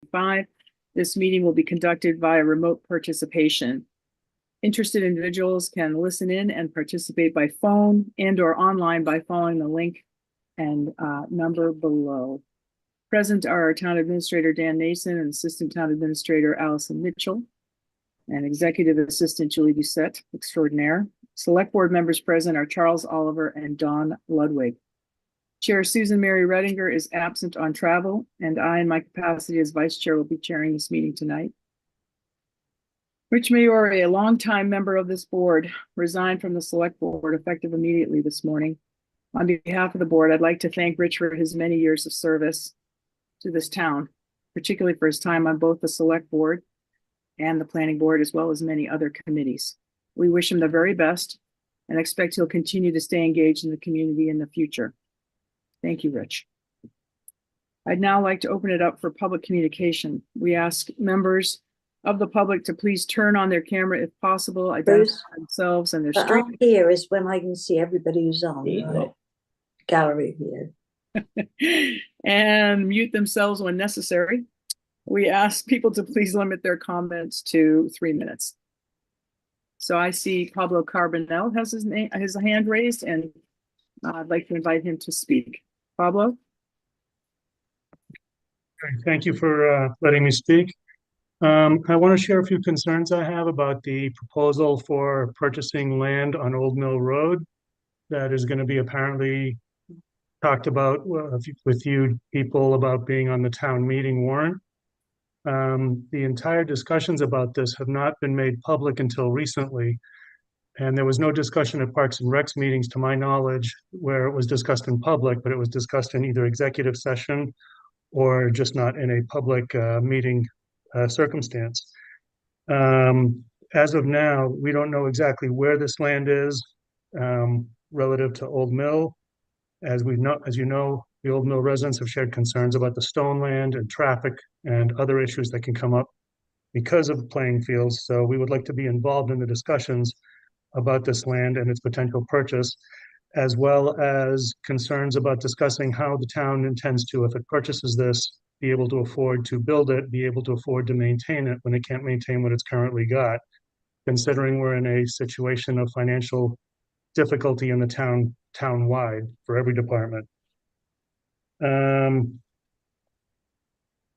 2025. This meeting will be conducted via remote participation. Interested individuals can listen in and participate by phone and/or online by following the link and number below. Present are our Town Administrator Dan Nason and Assistant Town Administrator Allison Mitchell and Executive Assistant Julie Doucette, extraordinaire. Select Board members present are Charles Oliver and Dawn Ludwig. Chair Susan Mary Redinger is absent on travel, and I, in my capacity as Vice Chair, will be chairing this meeting tonight. Rich Maori, a longtime member of this board, resigned from the Select Board effective immediately this morning. On behalf of the board, I'd like to thank Rich for his many years of service to this town, particularly for his time on both the Select Board and the Planning Board, as well as many other committees. We wish him the very best and expect he'll continue to stay engaged in the community in the future. Thank you, Rich. I'd now like to open it up for public communication. We ask members of the public to please turn on their camera if possible, identify themselves and their street. Up here is when I can see everybody who's on the gallery here. And mute themselves when necessary. We ask people to please limit their comments to 3 minutes. So I see Pablo Carbonell has his hand raised, and I'd like to invite him to speak. Pablo? Thank you for letting me speak. I want to share a few concerns I have about the proposal for purchasing land on Old Mill Road that is going to be apparently talked about with you people about being on the town meeting warrant. The entire discussions about this have not been made public until recently, and there was no discussion at Parks and Recs meetings, to my knowledge, where it was discussed in public, but it was discussed in either executive session or just not in a public meeting circumstance. As of now, we don't know exactly where this land is relative to Old Mill. As you know, the Old Mill residents have shared concerns about the stone land and traffic and other issues that can come up because of playing fields. So we would like to be involved in the discussions about this land and its potential purchase, as well as concerns about discussing how the town intends to, if it purchases this, be able to afford to build it, be able to afford to maintain it when it can't maintain what it's currently got, considering we're in a situation of financial difficulty in the town-wide for every department.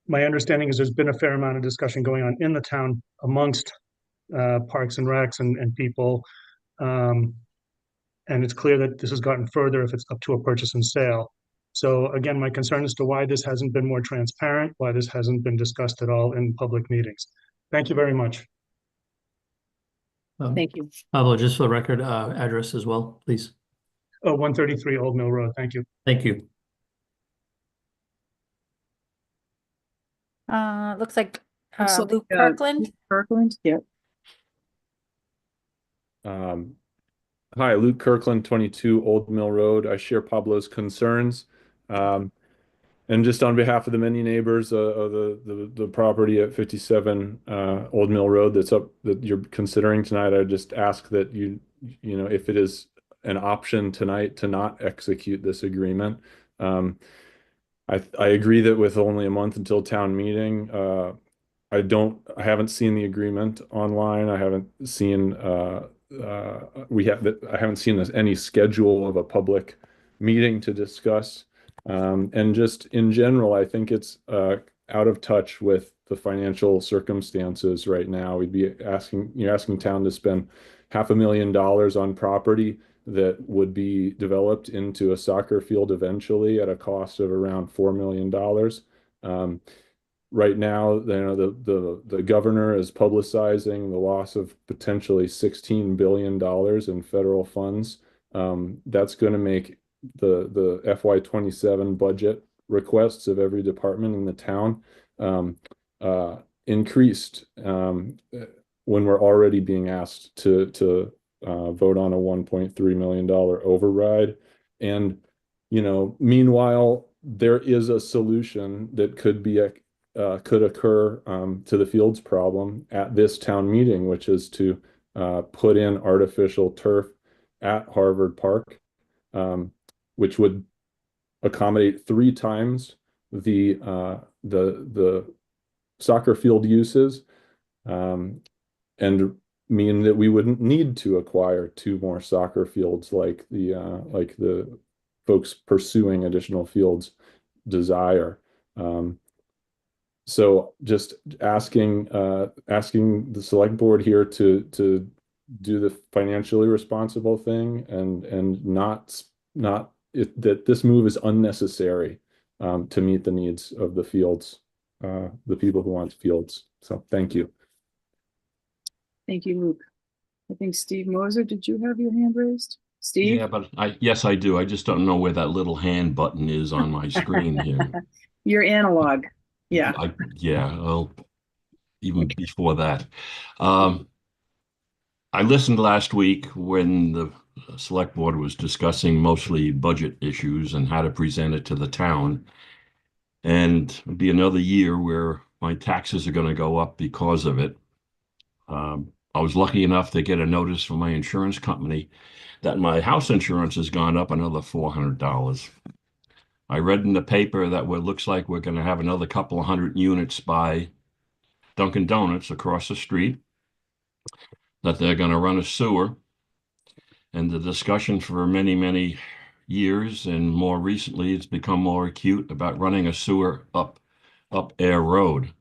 My understanding is there's been a fair amount of discussion going on in the town amongst Parks and Recs and people. And it's clear that this has gotten further if it's up to a purchase and sale. So again, my concern as to why this hasn't been more transparent, why this hasn't been discussed at all in public meetings. Thank you very much. Thank you. Pablo, just for the record, address as well, please. Oh, 133 Old Mill Road. Thank you. Thank you. Looks like So, Luke Kirkland. Kirkland, yeah. Hi, Luke Kirkland, 22 Old Mill Road. I share Pablo's concerns. And just on behalf of the many neighbors of the property at 57 Old Mill Road that you're considering tonight, I just ask that you know, if it is an option tonight to not execute this agreement. I agree that with only a month until town meeting, I haven't seen the agreement online. I haven't seen I haven't seen any schedule of a public meeting to discuss. And just in general, I think it's out of touch with the financial circumstances right now. We'd be asking town to spend $500,000 on property that would be developed into a soccer field eventually at a cost of around $4 million. Right now, the governor is publicizing the loss of potentially $16 billion in federal funds. That's going to make the FY27 budget requests of every department in the town increased when we're already being asked to vote on a $1.3 million override. And, meanwhile, there is a solution that could occur to the fields problem at this town meeting, which is to put in artificial turf at Harvard Park, which would accommodate 3 times the soccer field uses, and mean that we wouldn't need to acquire 2 more soccer fields like the folks pursuing additional fields desire. So just asking the select board here to do the financially responsible thing and not that this move is unnecessary to meet the needs of the fields, the people who want fields. So thank you. Thank you, Luke. I think Steve Moser, did you have your hand raised? Steve? Yeah, but yes, I do. I just don't know where that little hand button is on my screen here. Your analog. Yeah. Well, even before that. I listened last week when the select board was discussing mostly budget issues and how to present it to the town. And it'll be another year where my taxes are going to go up because of it. I was lucky enough to get a notice from my insurance company that my house insurance has gone up another $400. I read in the paper that it looks like we're going to have another couple of hundred units by Dunkin' Donuts across the street, that they're going to run a sewer. And the discussion for many, many years, and more recently, it's become more acute about running a sewer up Air Road.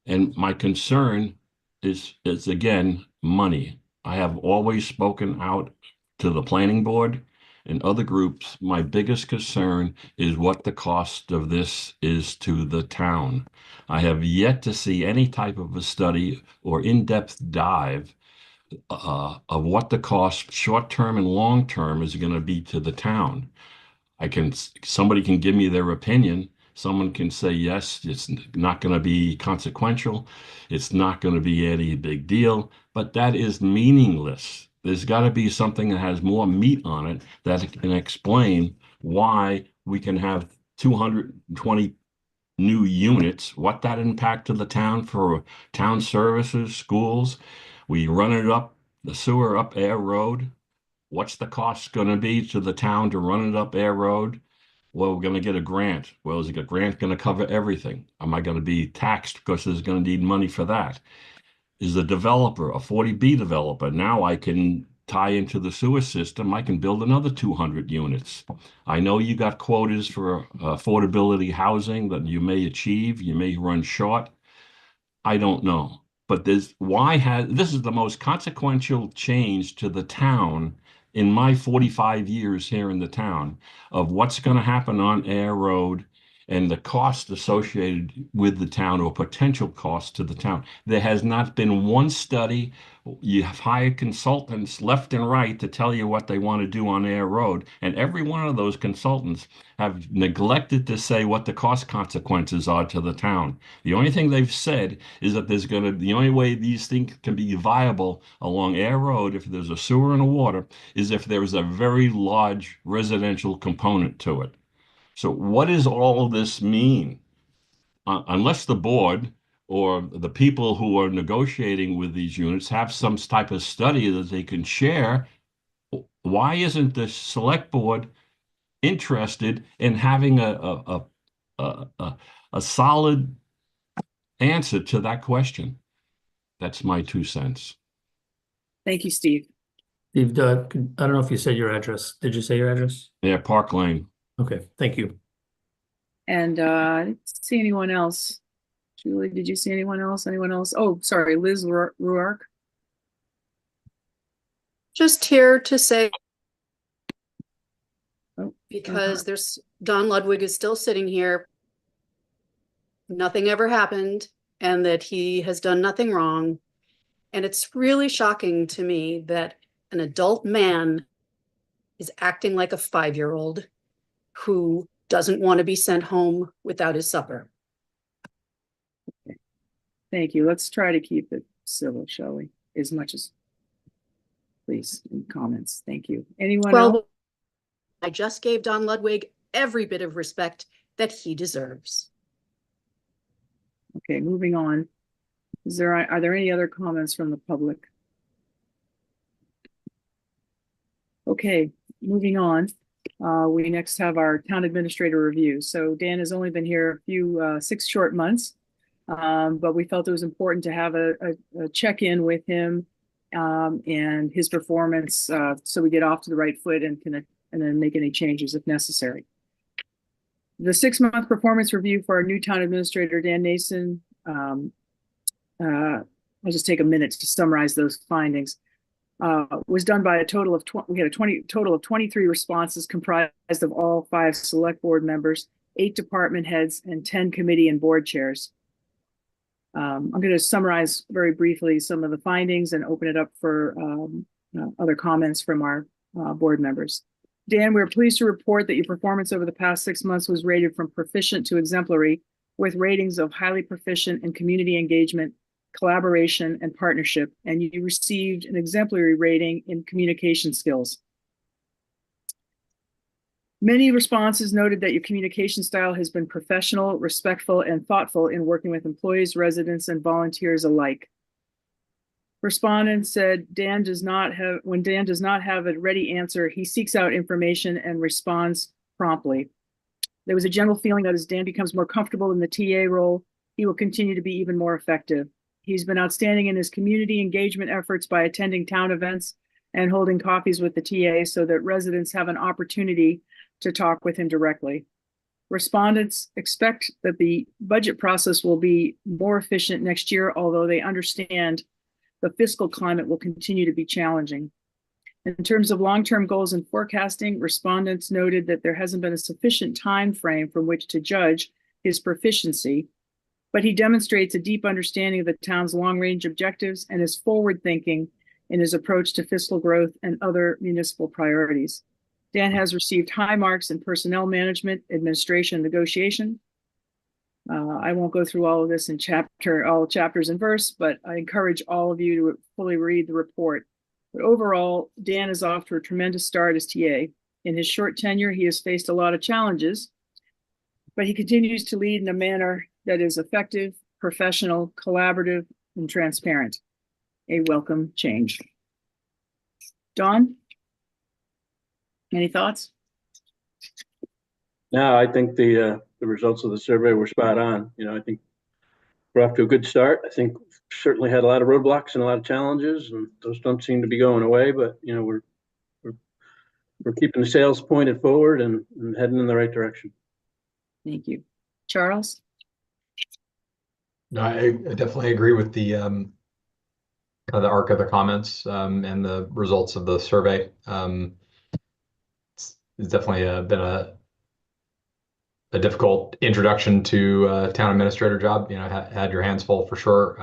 And my concern is again, money. I have always spoken out to the planning board and other groups. My biggest concern is what the cost of this is to the town. I have yet to see any type of a study or in-depth dive of what the cost, short-term and long-term, is going to be to the town. Somebody can give me their opinion. Someone can say, yes, it's not going to be consequential. It's not going to be any big deal, but that is meaningless. There's got to be something that has more meat on it that can explain why we can have 220 new units, what that impact to the town for town services, schools. We run it up, the sewer up Air Road. What's the cost going to be to the town to run it up Air Road? Well, we're going to get a grant. Well, is a grant going to cover everything? Am I going to be taxed because there's going to need money for that? Is the developer, a 40B developer, now I can tie into the sewer system, I can build another 200 units. I know you got quotas for affordability housing that you may achieve, you may run short. I don't know. But this is the most consequential change to the town in my 45 years here in the town of what's going to happen on Air Road and the cost associated with the town or potential cost to the town. There has not been one study. You have hired consultants left and right to tell you what they want to do on Air Road. And every one of those consultants have neglected to say what the cost consequences are to the town. The only thing they've said is that the only way these things can be viable along Air Road, if there's a sewer and a water, is if there is a very large residential component to it. So what does all of this mean? Unless the board or the people who are negotiating with these units have some type of study that they can share, why isn't the select board interested in having a solid answer to that question? That's my 2 cents. Thank you, Steve. Steve, I don't know if you said your address. Did you say your address? Yeah, Park Lane. Okay, thank you. And I didn't see anyone else. Julie, did you see anyone else? Anyone else? Oh, sorry, Liz Ruark. Just here to say, Oh, because there's Don Ludwig is still sitting here. Nothing ever happened, and that he has done nothing wrong. And it's really shocking to me that an adult man is acting like a 5-year-old who doesn't want to be sent home without his supper. Thank you. Let's try to keep it civil, shall we? As much as, please, in comments. Thank you. Anyone else? Well, I just gave Don Ludwig every bit of respect that he deserves. Okay, moving on. Are there any other comments from the public? Okay, moving on. We next have our town administrator review. So Dan has only been here a few 6 short months. But we felt it was important to have a check-in with him and his performance, so we get off to the right foot and then make any changes if necessary. The 6-month performance review for our new town administrator, Dan Nason. I'll just take a minute to summarize those findings. Was done by a total of we had a total of 23 responses comprised of all 5 select board members, 8 department heads, and 10 committee and board chairs. I'm going to summarize very briefly some of the findings and open it up for other comments from our board members. Dan, we're pleased to report that your performance over the past 6 months was rated from proficient to exemplary, with ratings of highly proficient in community engagement, collaboration, and partnership, and you received an exemplary rating in communication skills. Many responses noted that your communication style has been professional, respectful, and thoughtful in working with employees, residents, and volunteers alike. Respondents said when Dan does not have a ready answer, he seeks out information and responds promptly. There was a general feeling that as Dan becomes more comfortable in the TA role, he will continue to be even more effective. He's been outstanding in his community engagement efforts by attending town events and holding coffees with the TA so that residents have an opportunity to talk with him directly. Respondents expect that the budget process will be more efficient next year, although they understand the fiscal climate will continue to be challenging. In terms of long-term goals and forecasting, respondents noted that there hasn't been a sufficient time frame from which to judge his proficiency, but he demonstrates a deep understanding of the town's long-range objectives and is forward-thinking in his approach to fiscal growth and other municipal priorities. Dan has received high marks in personnel management, administration, negotiation. I won't go through all of this in all chapters and verse, but I encourage all of you to fully read the report. But overall, Dan is off to a tremendous start as TA. In his short tenure, he has faced a lot of challenges, but he continues to lead in a manner that is effective, professional, collaborative, and transparent. A welcome change. Dawn, any thoughts? No, I think the results of the survey were spot on. I think we're off to a good start. I think we've certainly had a lot of roadblocks and a lot of challenges, and those don't seem to be going away. But we're keeping the sails pointed forward and heading in the right direction. Thank you, Charles. No, I definitely agree with the kind of the arc of the comments and the results of the survey. It's definitely been a difficult introduction to a town administrator job. Had your hands full for sure.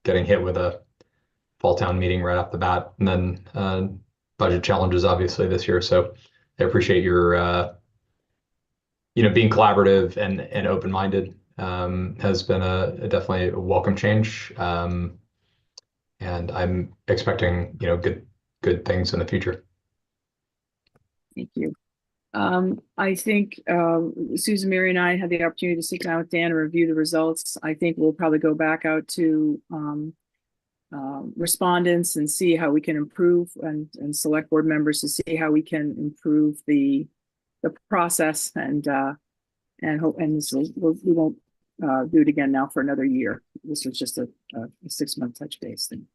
Getting hit with a fall town meeting right off the bat, and then budget challenges obviously this year. So I appreciate your being collaborative and open-minded. Has been definitely a welcome change, and I'm expecting good things in the future. Thank you. I think Susan, Mary, and I had the opportunity to sit down with Dan and review the results. I think we'll probably go back out to respondents and see how we can improve, and select board members to see how we can improve the process, and this we won't do it again now for another year. This was just a 6-month touch base thing.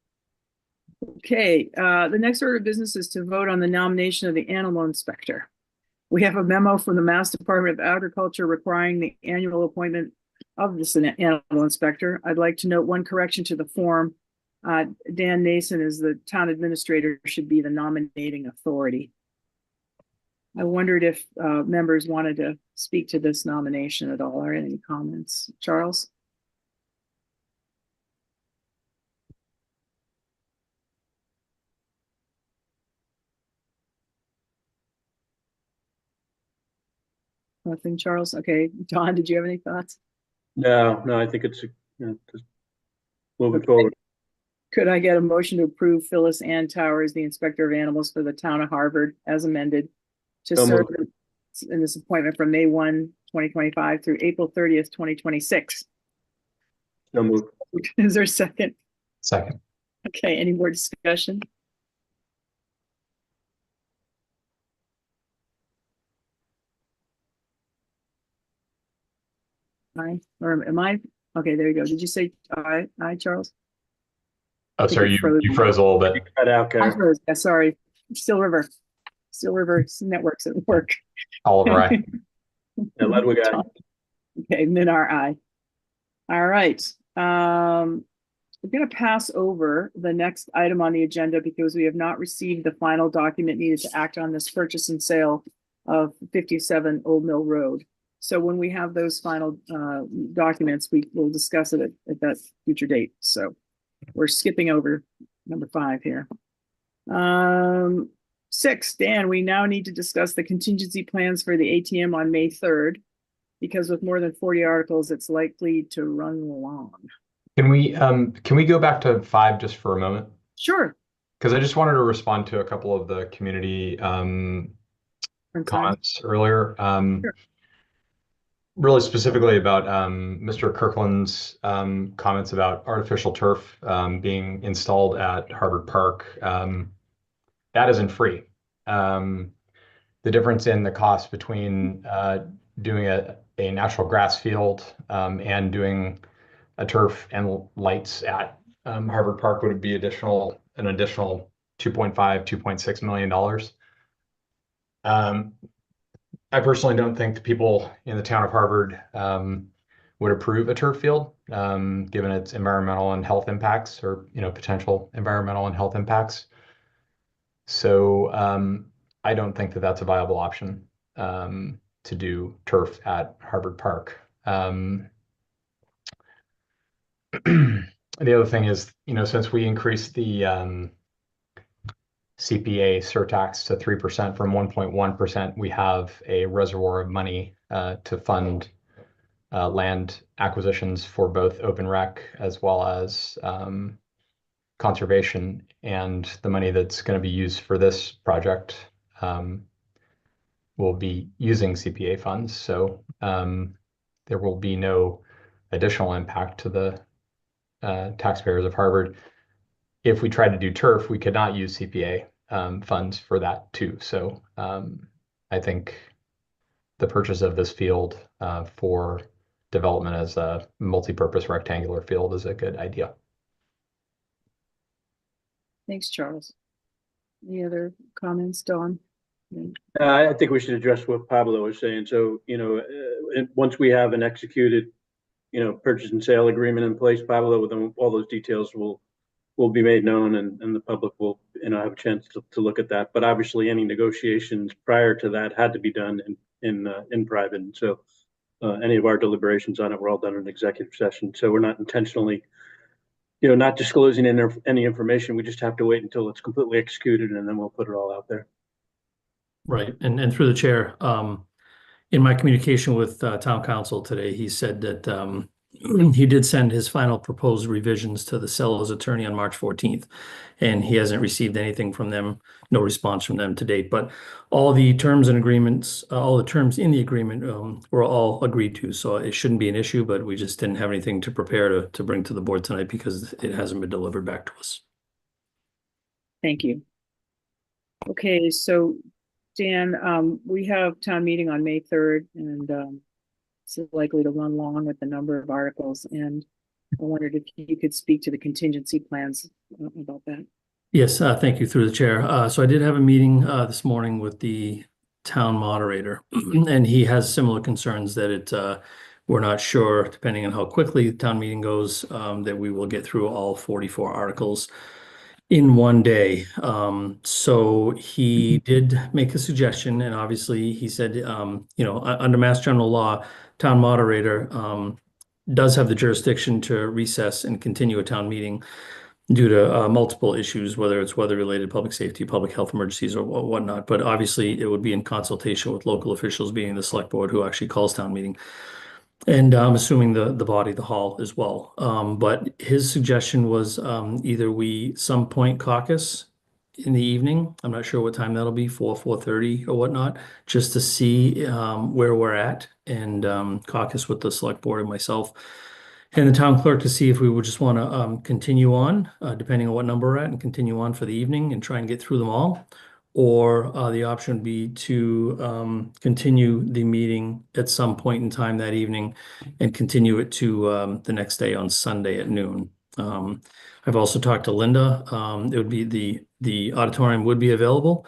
Okay, the next order of business is to vote on the nomination of the animal inspector. We have a memo from the Mass Department of Agriculture requiring the annual appointment of this animal inspector. I'd like to note one correction to the form. Dan Nason, as the town administrator, should be the nominating authority. I wondered if members wanted to speak to this nomination at all, or any comments. Charles? Nothing, Charles? Okay. Dawn, did you have any thoughts? No, I think it's just moving forward. Could I get a motion to approve Phyllis Ann Towers, the Inspector of Animals for the town of Harvard, as amended, to So serve moved. in this appointment from May 1, 2025 through April 30th, 2026? No move. Is there a second? Second. Okay, any more discussion? Aye, or am I? Okay, there you go. Did you say aye, Charles? Oh, think sorry, it froze. you froze a little bit. Cut out, I Karen. froze. Yeah, sorry. Still River networks at work. Oliver, aye. Yeah, Ludwig, aye. Okay, Minar, aye. All right. We're going to pass over the next item on the agenda because we have not received the final document needed to act on this purchase and sale of 57 Old Mill Road. So when we have those final documents, we will discuss it at that future date. So we're skipping over number 5 here. 6, Dan, we now need to discuss the contingency plans for the ATM on May 3rd, because with more than 40 articles, it's likely to run long. Can we go back to 5 just for a moment? Sure. Because I just wanted to respond to a couple of the community comments earlier. Sure. Really specifically about Mr. Kirkland's comments about artificial turf being installed at Harvard Park. That isn't free. The difference in the cost between doing a natural grass field and doing a turf and lights at Harvard Park would be an additional $2.5, $2.6 million. I personally don't think the people in the town of Harvard would approve a turf field, given its environmental and health impacts, or potential environmental and health impacts. So I don't think that that's a viable option to do turf at Harvard Park. The other thing is, since we increased the CPA surtax to 3% from 1.1%, we have a reservoir of money to fund land acquisitions for both open rec as well as conservation, and the money that's going to be used for this project will be using CPA funds. So there will be no additional impact to the taxpayers of Harvard. If we tried to do turf, we could not use CPA funds for that too. So I think the purchase of this field for development as a multi-purpose rectangular field is a good idea. Thanks, Charles. Any other comments, Dawn? I think we should address what Pablo was saying. So, once we have an executed, purchase and sale agreement in place, Pablo, then all those details will be made known, and the public will, have a chance to look at that. But obviously, any negotiations prior to that had to be done in private. And so, any of our deliberations on it were all done in executive session. So we're not intentionally, not disclosing any information. We just have to wait until it's completely executed, and then we'll put it all out there. Right. And through the chair, in my communication with town council today, he said that he did send his final proposed revisions to the seller's attorney on March 14th, and he hasn't received anything from them, no response from them to date. But all the terms and agreements, all the terms in the agreement were all agreed to. So it shouldn't be an issue, but we just didn't have anything to prepare to bring to the board tonight because it hasn't been delivered back to us. Thank you. Okay, so Dan, we have town meeting on May 3rd, and it's likely to run long with the number of articles. And I wondered if you could speak to the contingency plans about that. Yes, thank you through the chair. So I did have a meeting this morning with the town moderator, and he has similar concerns that we're not sure, depending on how quickly the town meeting goes, that we will get through all 44 articles in one day. So he did make a suggestion, and obviously he said, under Mass General Law, town moderator does have the jurisdiction to recess and continue a town meeting due to multiple issues, whether it's weather-related, public safety, public health emergencies, or whatnot. But obviously it would be in consultation with local officials, being the select board who actually calls town meeting. And I'm assuming the body, the hall as well. But his suggestion was either some point caucus in the evening. I'm not sure what time that'll be, 4:30 or whatnot, just to see where we're at, and caucus with the select board and myself and the town clerk to see if we would just want to continue on, depending on what number we're at, and continue on for the evening and try and get through them all. or the option would be to continue the meeting at some point in time that evening and continue it to the next day on Sunday at noon. I've also talked to Linda. It would be the auditorium would be available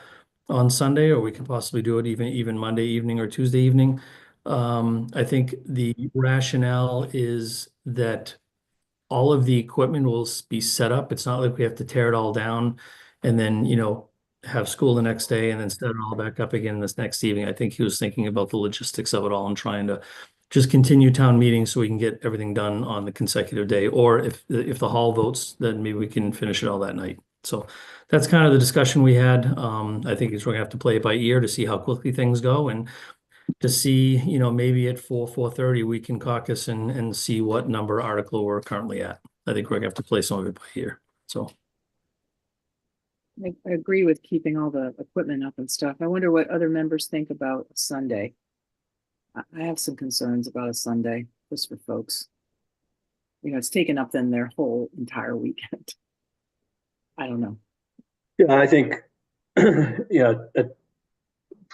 on Sunday, or we could possibly do it even Monday evening or Tuesday evening. I think the rationale is that all of the equipment will be set up. It's not like we have to tear it all down and then, have school the next day and then set it all back up again this next evening. I think he was thinking about the logistics of it all and trying to just continue town meetings so we can get everything done on the consecutive day. Or if the hall votes, then maybe we can finish it all that night. So that's kind of the discussion we had. I think we're gonna have to play it by ear to see how quickly things go and to see, maybe at 4:30 we can caucus and see what number article we're currently at. I think we're gonna have to play some of it by ear. So I agree with keeping all the equipment up and stuff. I wonder what other members think about Sunday. I have some concerns about a Sunday, just for folks. It's taken up then their whole entire weekend. I don't know. Yeah, I think,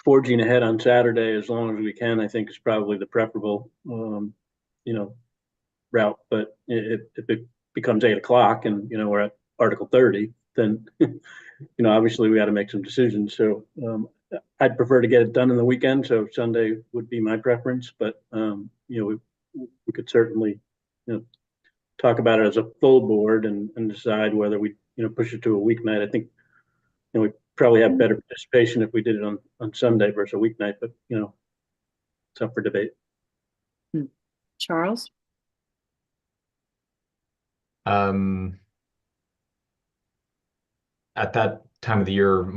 forging ahead on Saturday as long as we can, I think is probably the preferable, route. But if it becomes 8 o'clock and, we're at Article 30, then, obviously we got to make some decisions. So I'd prefer to get it done in the weekend. So Sunday would be my preference, but, we could certainly, talk about it as a full board and decide whether we, push it to a weeknight. I think, we probably have better participation if we did it on Sunday versus a weeknight, but, it's up for debate. Charles? At that time of the year,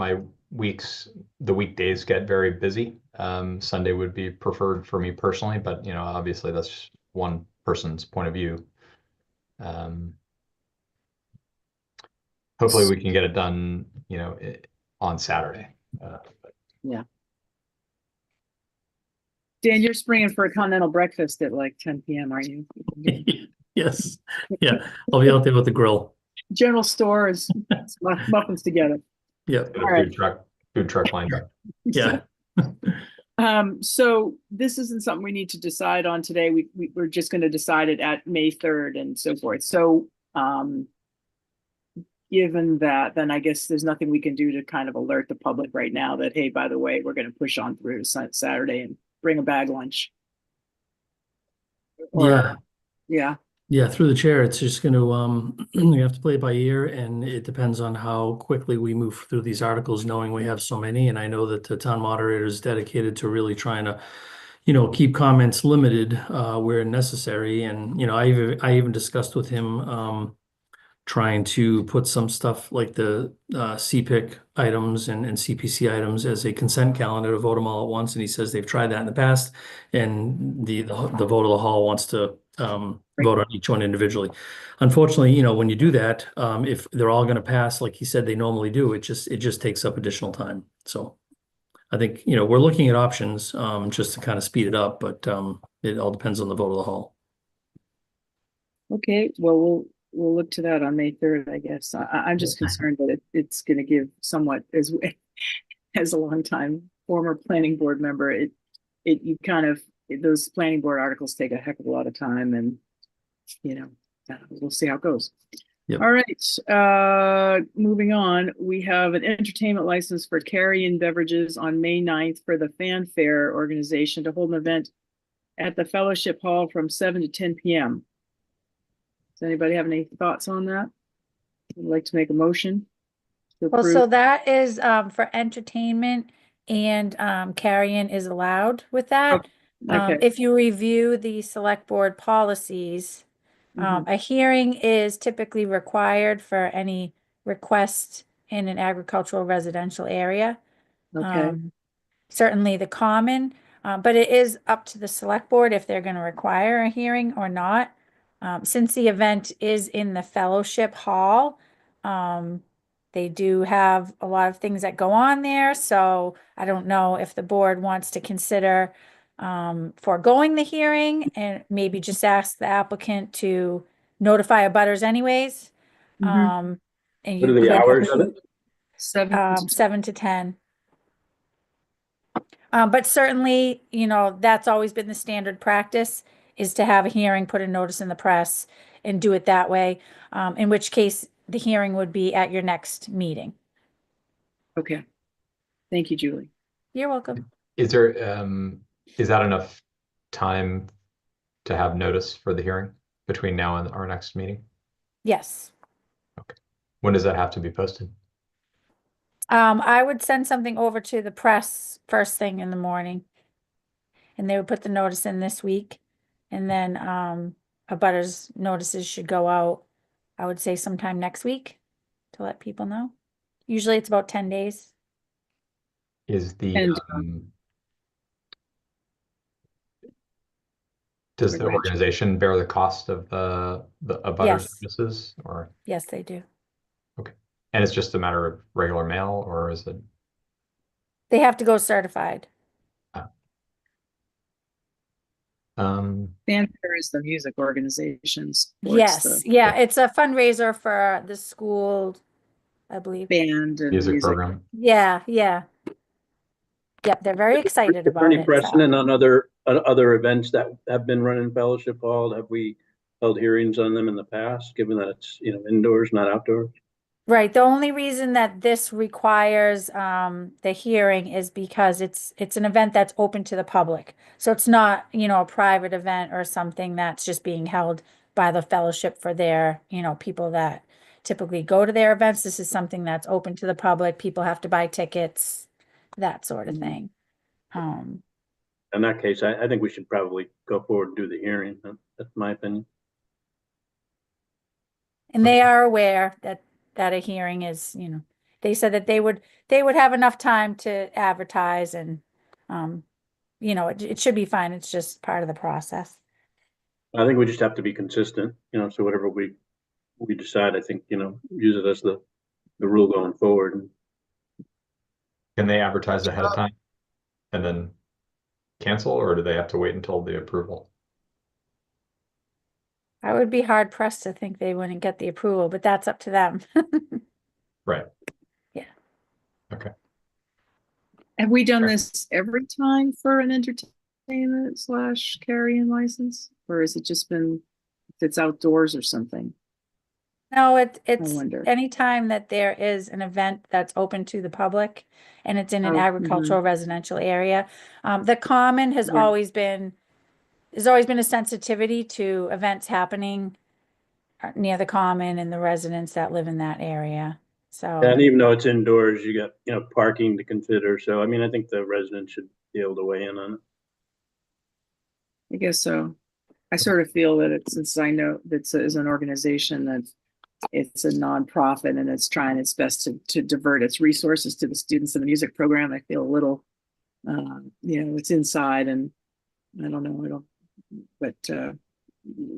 the weekdays get very busy. Sunday would be preferred for me personally, but obviously that's one person's point of view. Hopefully we can get it done, on Saturday. Yeah. Dan, you're springing for a continental breakfast at like 10 p.m., aren't you? yes, yeah, I'll be out there with the grill. General store is muffins together. Yep. Get a food truck lined up. Yeah. So this isn't something we need to decide on today. We're just going to decide it at May 3rd and so forth. So given that, then I guess there's nothing we can do to kind of alert the public right now that, hey, by the way, we're going to push on through Saturday and bring a bag lunch. Yeah, through the chair, it's just going to, we have to play it by ear, and it depends on how quickly we move through these articles, knowing we have so many. And I know that the town moderator is dedicated to really trying to, keep comments limited where necessary. And, I even discussed with him trying to put some stuff like the CPIC items and CPC items as a consent calendar to vote them all at once. And he says they've tried that in the past, and the vote of the hall wants to vote on each one individually. Unfortunately, when you do that, if they're all going to pass, like he said, they normally do, it just takes up additional time. So I think, we're looking at options just to kind of speed it up, but it all depends on the vote of the hall. Okay, well, we'll look to that on May 3rd, I guess. I'm just concerned that it's going to give somewhat, as a long time former planning board member, you kind of, those planning board articles take a heck of a lot of time, and we'll see how it goes. Yep. All right, moving on, we have an entertainment license for Carrion Beverages on May 9th for the Fanfare organization to hold an event at the Fellowship Hall from 7 to 10 p.m. Does anybody have any thoughts on that? Would like to make a motion to Well, approve? so that is for entertainment, and carry-in is allowed with that. Okay. If you review the select board policies, a hearing is typically required for any request in an agricultural residential area. Okay. Certainly the common, but it is up to the select board if they're going to require a hearing or not. Since the event is in the Fellowship Hall, they do have a lot of things that go on there. So I don't know if the board wants to consider foregoing the hearing and maybe just ask the applicant to notify abutters anyways. And What are the hours of it? 7 7 to 10. But certainly, you know, that's always been the standard practice, is to have a hearing, put a notice in the press and do it that way. In which case the hearing would be at your next meeting. Okay. Thank you, Julie. You're welcome. Is there, is that enough time to have notice for the hearing between now and our next meeting? Yes. When does that have to be posted? I would send something over to the press first thing in the morning. And they would put the notice in this week. And then, abutters notices should go out, I would say sometime next week to let people know. Usually it's about 10 days. Is the, And, does Sorry, the go ahead. organization bear the cost of the abutter Yes. services, or, Yes, they do. and it's just a matter of regular mail, or is it? They have to go certified. Fanfare is the music organizations. Yes, yeah, it's a fundraiser for the school, I believe. Band and Music music. program? Yeah, yeah. Yep, they're very excited about Attorney it. so. precedent on other events that have been run in Fellowship Hall? Have we held hearings on them in the past, given that it's, you know, indoors, not outdoors? Right, the only reason that this requires the hearing is because it's an event that's open to the public. So it's not, you know, a private event or something that's just being held by the fellowship for their, you know, people that typically go to their events. This is something that's open to the public. People have to buy tickets, that sort of thing. In that case, I think we should probably go forward and do the hearing. That's my opinion. And they are aware that a hearing is, you know, they said that they would have enough time to advertise and, you know, it should be fine. It's just part of the process. I think we just have to be consistent, you know, so whatever we decide, I think, you know, use it as the rule going forward. Can they advertise ahead of time and then cancel, or do they have to wait until the approval? I would be hard pressed to think they wouldn't get the approval, but that's up to them. Right. Yeah. Okay. Have we done this every time for an entertainment / carrying license? Or has it just been, if it's outdoors or something? No, it's wonder. anytime that there is an event that's open to the public and it's in an Oh, agricultural residential area. The common has Yeah. always been, there's always been a sensitivity to events happening near the common and the residents that live in that area. So, And even though it's indoors, you got, you know, parking to consider. So, I mean, I think the residents should be able to weigh in on it. I guess so. I sort of feel that since I know that is an organization that it's a nonprofit and it's trying its best to divert its resources to the students in the music program, I feel a little, you know, it's inside and I don't know, but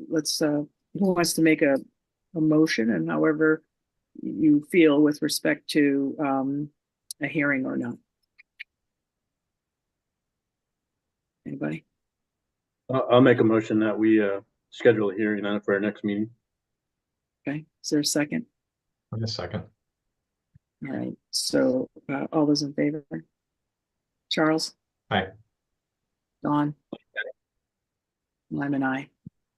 let's, who wants to make a motion, and however you feel with respect to a hearing or not? Anybody? I'll make a motion that we schedule a hearing on it for our next meeting. Okay, is there a second? In a second. All right, so all those in favor? Charles? Aye. Dawn? I'm an aye.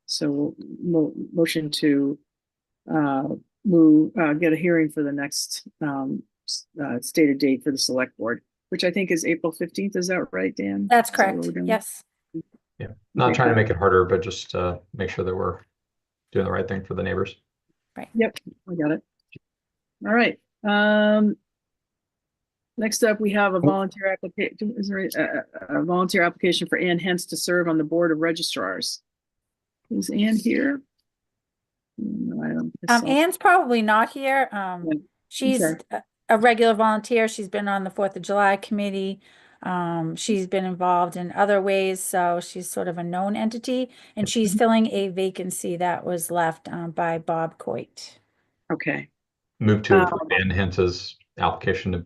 So motion to get a hearing for the next stated date for the select board, which I think is April 15th. Is that right, Dan? that's Is that what correct. we're doing? Yes. Yeah. Not Okay, trying to cool. make it harder, but just make sure that we're doing the right thing for the neighbors. Yep, I got it. All right. Next up, we have a volunteer application. Is there a volunteer application for Ann Hens to serve on the board of registrars? Is Ann here? No, I don't. think so. Anne's probably not here. She's Okay. a regular volunteer. She's been on the 4th of July committee. She's been involved in other ways, so she's sort of a known entity, and she's filling a vacancy that was left by Bob Coit. Okay. Move to approve Ann Hens's application to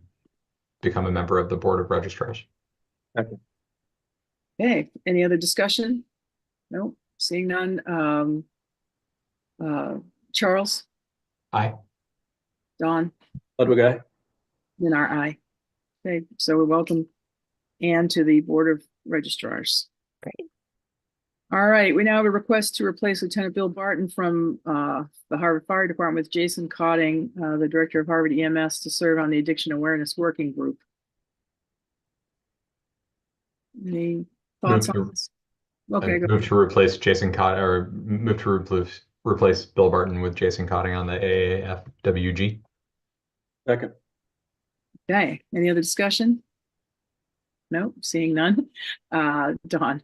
become a member of the Board of Registrars. Okay, any other discussion? No, seeing none. Charles, Aye. Dawn, Ludwig, aye. then our aye. Okay, so we welcome and to the Board of Registrars. Great. All right, we now have a request to replace Lieutenant Bill Barton from the Harvard Fire Department with Jason Cotting, the Director of Harvard EMS, to serve on the Addiction Awareness Working Group. Any thoughts on this? Okay, go. Move to replace Jason Cotting, or move to replace Bill Barton with Jason Cotting on the AAFWG. Second. Okay, any other discussion? No, seeing none. Don.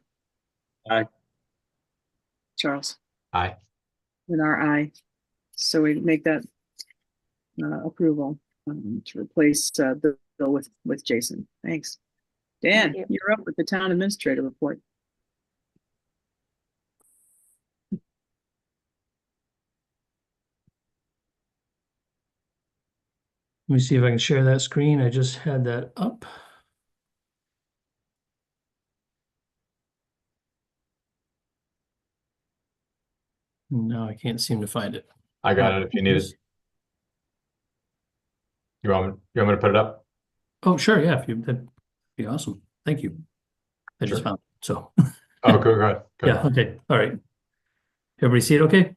Aye. Charles. Aye. And our aye. So we make that approval to replace Bill with Jason. Thanks. Dan, Thank you're up with the town administrator report. Let me see if I can share that screen. I just had that up. No, I can't seem to find it. I got it if you need it. You want me to put it up? Oh, sure, yeah, that'd be awesome. Thank you. I just Sure. found it, so. Oh, go ahead. Go Yeah, ahead. okay, all right. Everybody see it okay?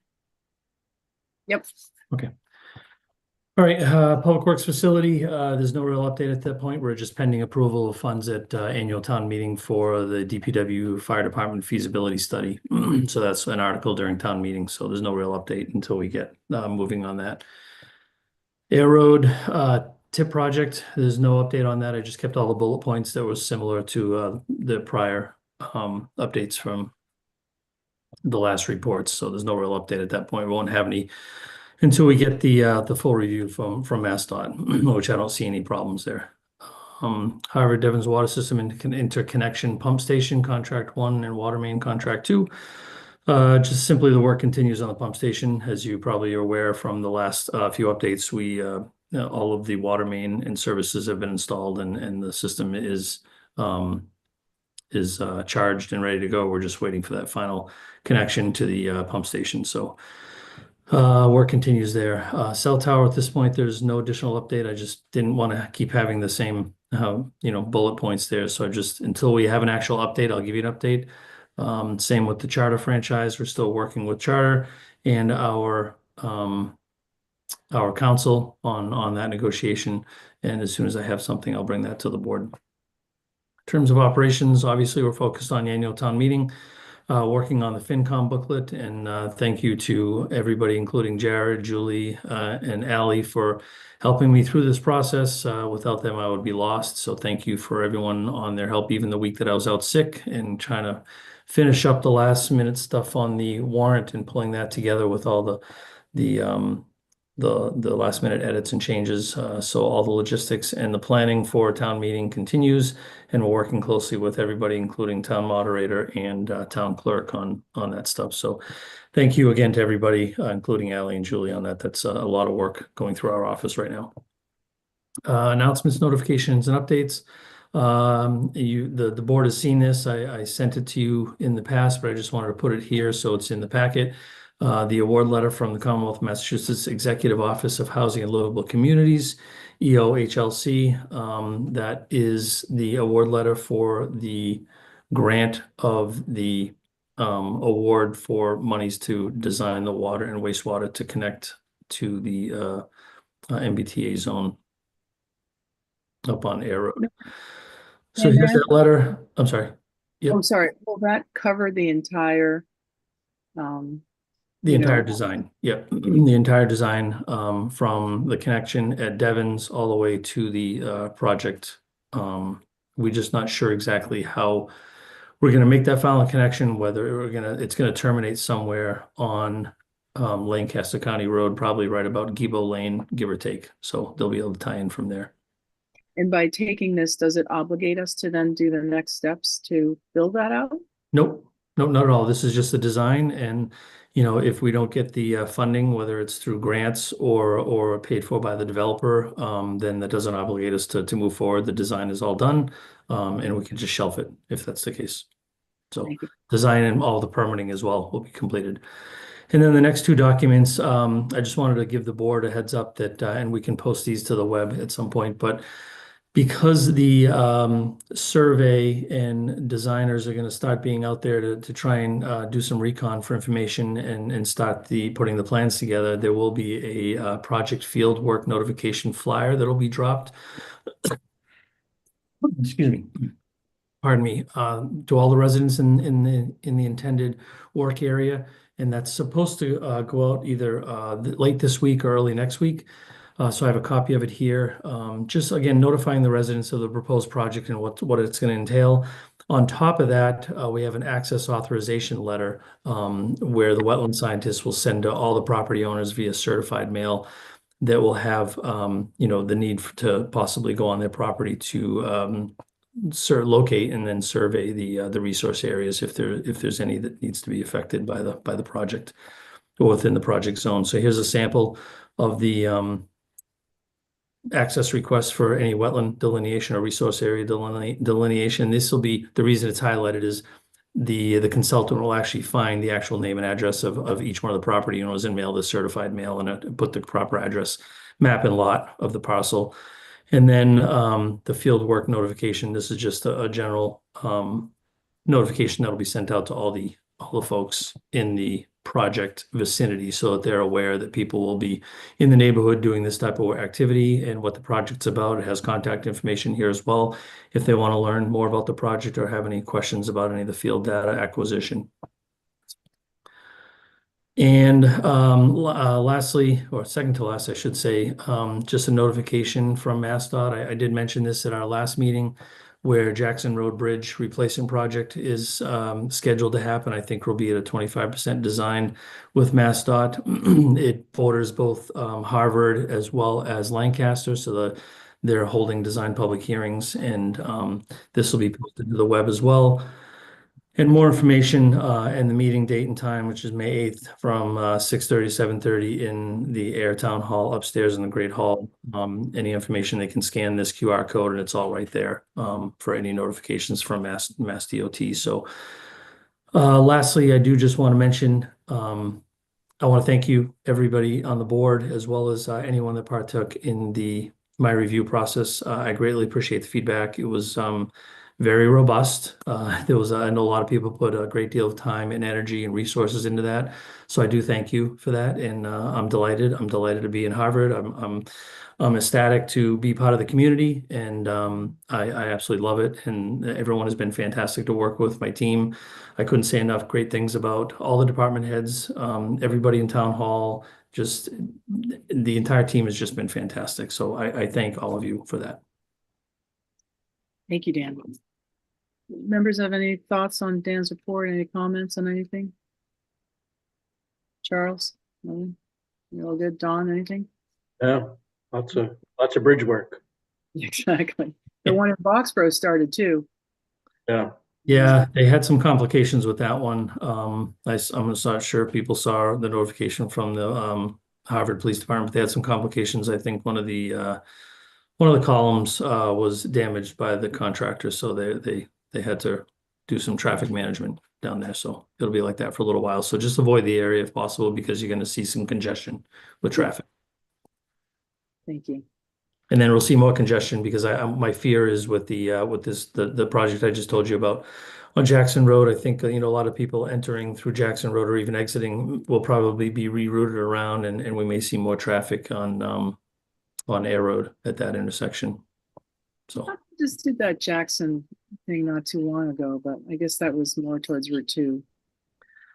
Yep. Okay. All right, Public Works Facility, there's no real update at that point. We're just pending approval of funds at annual town meeting for the DPW Fire Department feasibility study. So that's an article during town meeting, so there's no real update until we get moving on that. Air Road tip project, there's no update on that. I just kept all the bullet points that was similar to the prior updates from the last reports. So there's no real update at that point. We won't have any until we get the full review from MassDOT, which I don't see any problems there. However, Devon's Water System Interconnection Pump Station Contract 1 and Water Main Contract 2. Just simply the work continues on the pump station. As you probably are aware from the last few updates, all of the water main and services have been installed and the system is charged and ready to go. We're just waiting for that final connection to the pump station. So work continues there. Cell tower at this point, there's no additional update. I just didn't want to keep having the same bullet points there. So just until we have an actual update, I'll give you an update. Same with the Charter franchise. We're still working with Charter and our council on that negotiation. And as soon as I have something, I'll bring that to the board. In terms of operations, obviously we're focused on the annual town meeting, working on the FinCom booklet, and thank you to everybody, including Jared, Julie, and Allie for helping me through this process. Without them, I would be lost. So thank you for everyone on their help, even the week that I was out sick, and trying to finish up the last minute stuff on the warrant and pulling that together with all the last minute edits and changes. So all the logistics and the planning for town meeting continues, and we're working closely with everybody, including town moderator and town clerk on that stuff. So thank you again to everybody, including Allie and Julie on that. That's a lot of work going through our office right now. Announcements, notifications, and updates. The board has seen this. I sent it to you in the past, but I just wanted to put it here so it's in the packet. The award letter from the Commonwealth of Massachusetts Executive Office of Housing and Livable Communities, EOHLC. That is the award letter for the grant of the award for monies to design the water and wastewater to connect to the MBTA zone up on Air Road. So here's that letter. I'm sorry. Yep. I'm sorry. Will that cover the entire The entire design, yep, the entire design from the connection at Devon's all the way to the project. We're just not sure exactly how we're going to make that final connection, whether it's going to terminate somewhere on Lancaster County Road, probably right about Gibo Lane, give or take. So they'll be able to tie in from there. And by taking this, does it obligate us to then do the next steps to build that out? Nope, not at all. This is just the design, and if we don't get the funding, whether it's through grants or paid for by the developer, then that doesn't obligate us to move forward. The design is all done, and we can just shelf it if that's the case. So design and all the permitting as well will be completed. And then the next two documents, I just wanted to give the board a heads up that, and we can post these to the web at some point, but because the survey and designers are going to start being out there to try and do some recon for information and start putting the plans together, there will be a project field work notification flyer that'll be dropped. Excuse me. Pardon me, to all the residents in the intended work area, and that's supposed to go out either late this week or early next week. So I have a copy of it here. Just again notifying the residents of the proposed project and what it's going to entail. On top of that, we have an access authorization letter where the wetland scientists will send to all the property owners via certified mail that will have the need to possibly go on their property to locate and then survey the resource areas if there's any that needs to be affected by the project or within the project zone. So here's a sample of the access request for any wetland delineation or resource area delineation. This will be, the reason it's highlighted is the consultant will actually find the actual name and address of each one of the property owners and mail the certified mail and put the proper address, map and lot of the parcel. And then the field work notification, this is just a general notification that'll be sent out to all the folks in the project vicinity so that they're aware that people will be in the neighborhood doing this type of activity and what the project's about. It has contact information here as well if they want to learn more about the project or have any questions about any of the field data acquisition. And lastly, or second to last, I should say, just a notification from MassDOT. I did mention this at our last meeting where Jackson Road Bridge replacement project is scheduled to happen. I think we'll be at a 25% design with MassDOT. It borders both Harvard as well as Lancaster, so they're holding design public hearings, and this will be posted to the web as well. And more information and the meeting date and time, which is May 8th from 6:30 to 7:30 in the Air Town Hall upstairs in the Great Hall. Any information, they can scan this QR code and it's all right there for any notifications from Mass DOT. So lastly, I do just want to mention, I want to thank you, everybody on the board, as well as anyone that partook in my review process. I greatly appreciate the feedback. It was very robust. I know a lot of people put a great deal of time and energy and resources into that. So I do thank you for that. And I'm delighted. I'm delighted to be in Harvard. I'm ecstatic to be part of the community, and I absolutely love it. And everyone has been fantastic to work with. My team, I couldn't say enough great things about all the department heads, everybody in town hall, just the entire team has just been fantastic. So I thank all of you for that. Thank you, Dan. Members have any thoughts on Dan's report? Any comments on anything? Charles? No? You all good? Don, anything? Yeah, lots of bridge work. Exactly. The one in Boxborough started too. Yeah. Yeah, they had some complications with that one. I'm not sure if people saw the notification from the Harvard Police Department. They had some complications. I think one of the columns was damaged by the contractor, so they had to do some traffic management down there. So it'll be like that for a little while. So just avoid the area if possible, because you're going to see some congestion with traffic. Thank you. And then we'll see more congestion because my fear is with the project I just told you about on Jackson Road. I think a lot of people entering through Jackson Road or even exiting will probably be rerouted around, and we may see more traffic on Air Road at that intersection. So I just did that Jackson thing not too long ago, but I guess that was more towards Route 2.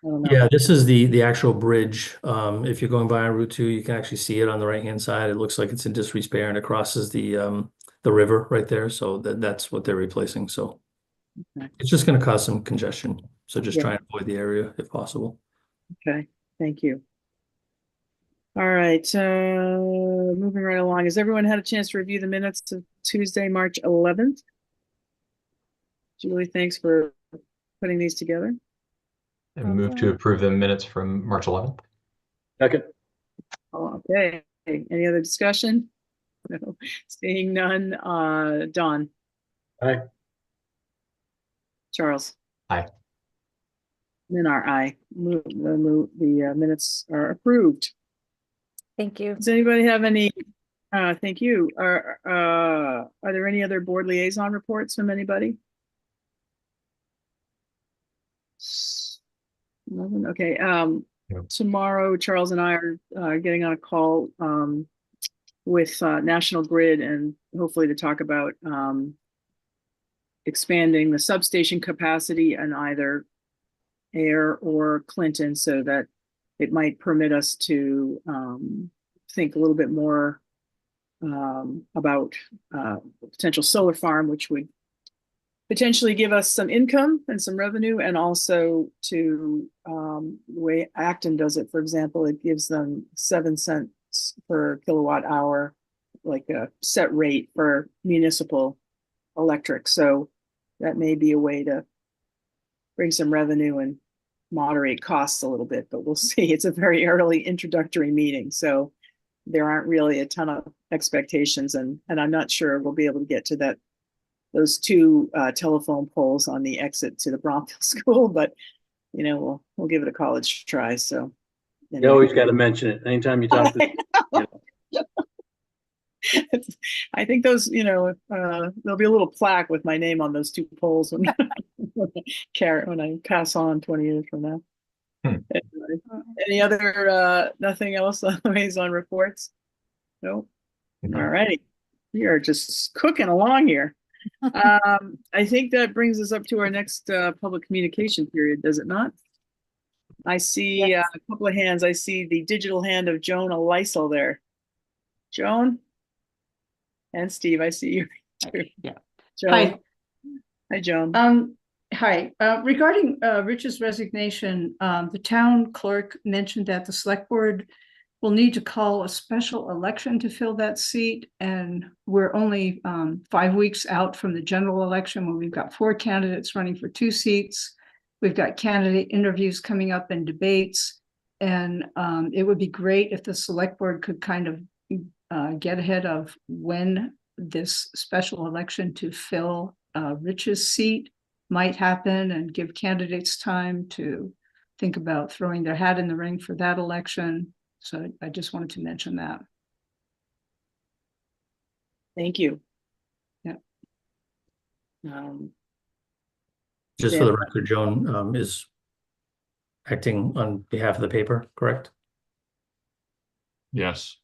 I don't know. yeah, this is the actual bridge. If you're going by on Route 2, you can actually see it on the right-hand side. It looks like it's in disrepair and it crosses the river right there. So that's what they're replacing. So Okay. it's just going to cause some congestion. So just Yeah. try and avoid the area if possible. Okay, thank you. All right, moving right along. Has everyone had a chance to review the minutes of Tuesday, March 11th? Julie, thanks for putting these together. And move to approve the minutes from March 11th. Second. Okay, any other discussion? No, seeing none. Don? Aye. Charles? Aye. Minar, aye. The minutes are approved. Thank you. Does anybody have any Thank you. Are there any other board liaison reports from anybody? Nothing? Okay, Yep. tomorrow Charles and I are getting on a call with National Grid and hopefully to talk about expanding the substation capacity in either Air or Clinton so that it might permit us to think a little bit more about potential solar farm, which would potentially give us some income and some revenue, and also to the way Acton does it, for example, it gives them 7 cents per kilowatt hour, like a set rate for municipal electric. So that may be a way to bring some revenue and moderate costs a little bit, but we'll see. It's a very early introductory meeting, so there aren't really a ton of expectations, and I'm not sure we'll be able to get to those 2 telephone poles on the exit to the Bromfield School, but you know, we'll give it a college try. So You always got to mention it anytime you talk to. I think those, you know, there'll be a little plaque with my name on those 2 poles when when I pass on 20 years from now. Anyway, any other nothing else on liaison reports? Nope. All righty. We are just cooking along here. I think that brings us up to our next public communication period, does it not? I see Yes. a couple of hands. I see the digital hand of Joan Lysel there. Joan? And Steve, I see you too. Yeah. Joan. Hi. Hi, Joan. Hi, regarding Rich's resignation, the town clerk mentioned that the select board will need to call a special election to fill that seat, and we're only 5 weeks out from the general election when we've got 4 candidates running for 2 seats. We've got candidate interviews coming up and debates, and it would be great if the select board could kind of get ahead of when this special election to fill Rich's seat might happen and give candidates time to think about throwing their hat in the ring for that election. So I just wanted to mention that. Thank you. Yeah. Just for the Yeah. record, Joan is acting on behalf of the paper, correct? Yes.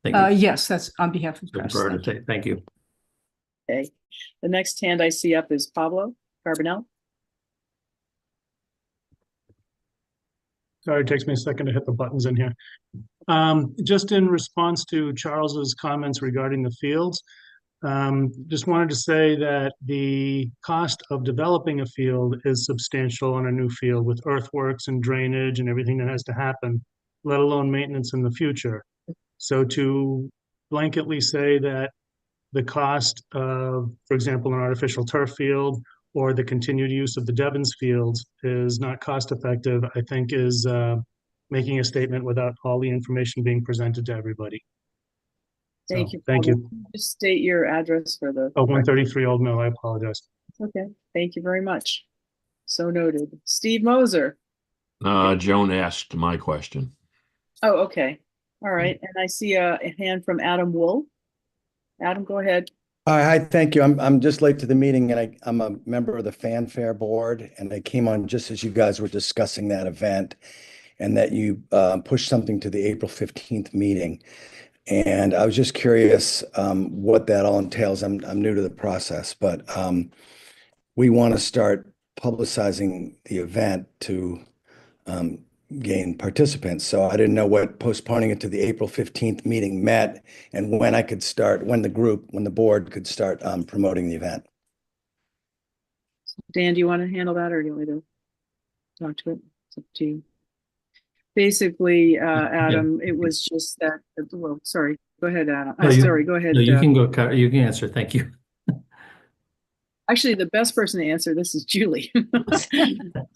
Thank you. Yes, that's on behalf of the press. Prefer to Thank you. say thank you. Okay. The next hand I see up is Pablo Carbonell. Sorry, it takes me a second to hit the buttons in here. Just in response to Charles's comments regarding the fields, just wanted to say that the cost of developing a field is substantial on a new field with earthworks and drainage and everything that has to happen, let alone maintenance in the future. So to blanketly say that the cost of, for example, an artificial turf field or the continued use of the Devon's fields is not cost effective, I think is making a statement without all the information being presented to everybody. Thank So, you. thank Pablo. you. Just state your address for the. Oh, 133 Old Mill, I apologize. Okay, thank you very much. So noted. Steve Moser. Joan asked my question. Oh, okay. All right. And I see a hand from Adam Wool. Adam, go ahead. Hi, thank you. I'm just late to the meeting, and I'm a member of the Fanfare Board, and I came on just as you guys were discussing that event and that you pushed something to the April 15th meeting. And I was just curious what that all entails. I'm new to the process, but we want to start publicizing the event to gain participants. So I didn't know what postponing it to the April 15th meeting meant and when I could start, when the board could start promoting the event. Dan, do you want to handle that or do you want me to talk to it? It's up to you. Basically, Adam, it was just that, well, sorry, go ahead, Adam. No, you- Sorry, go ahead. No, you can go, you can answer. Thank you. Actually, the best person to answer this is Julie.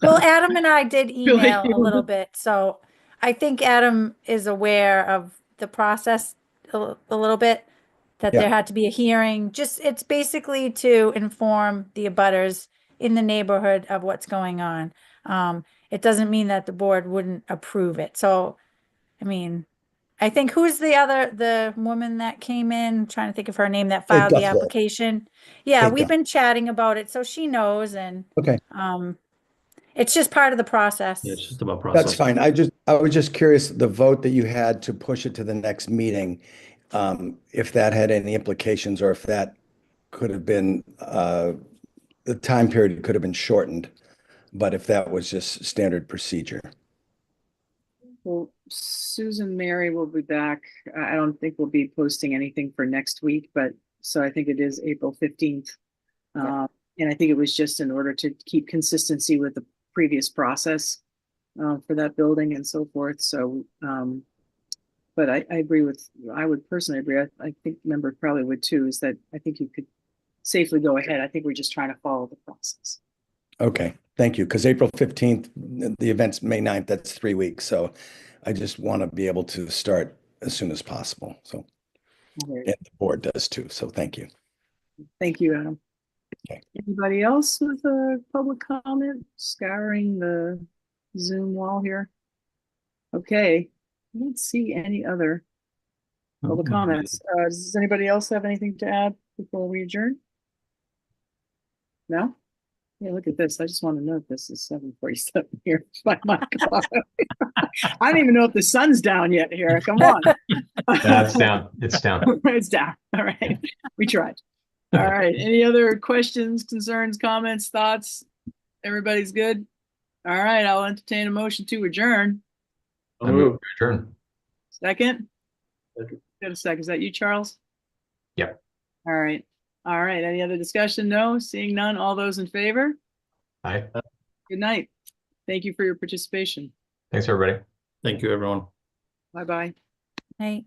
Well, Adam and I did Julie, email you a little bit, so I think Adam is aware of the process a little bit, that Yeah. there had to be a hearing. Just, it's basically to inform the abutters in the neighborhood of what's going on. It doesn't mean that the board wouldn't approve it. So, I mean, I think who's the woman that came in, trying to think of her name, that filed the Duckworth. application. Yeah, Kate we've Duck. been chatting about it, so she knows, and Okay, it's just part of the process. Yeah, it's just about process. that's fine. I was just curious, the vote that you had to push it to the next meeting, if that had any implications or if that could have been, the time period could have been shortened, but if that was just standard procedure. Well, Susan Mary will be back. I don't think we'll be posting anything for next week, but so I think it is April 15th. And I think it was just in order to keep consistency with the previous process for that building and so forth. So, but I agree I would personally agree. I think member probably would too, is that I think you could safely go ahead. I think we're just trying to follow the process. Okay, thank you. Because April 15th, the event's May 9th, that's 3 weeks. So I just want to be able to start as soon as possible. So, Okay. and the board does too. So thank you. Thank you, Adam. Okay. Anybody else with a public comment? Scouring the Zoom wall here. Okay, I don't see any other public comments. Does anybody else have anything to add before we adjourn? No? Yeah, look at this. I just want to note this is 7:47 here by my clock. I don't even know if the sun's down yet here. Come on. That's down. It's down. It's down. All right. We tried. All right. Any other questions, concerns, comments, thoughts? Everybody's good? All right. I'll entertain a motion to adjourn. I move to adjourn. Second? Second. Got a second. Is that you, Charles? Yep. All right. All right. Any other discussion? No? Seeing none. All those in favor? Aye. Good night. Thank you for your participation. Thanks, everybody. Thank you, everyone. Bye-bye. Right.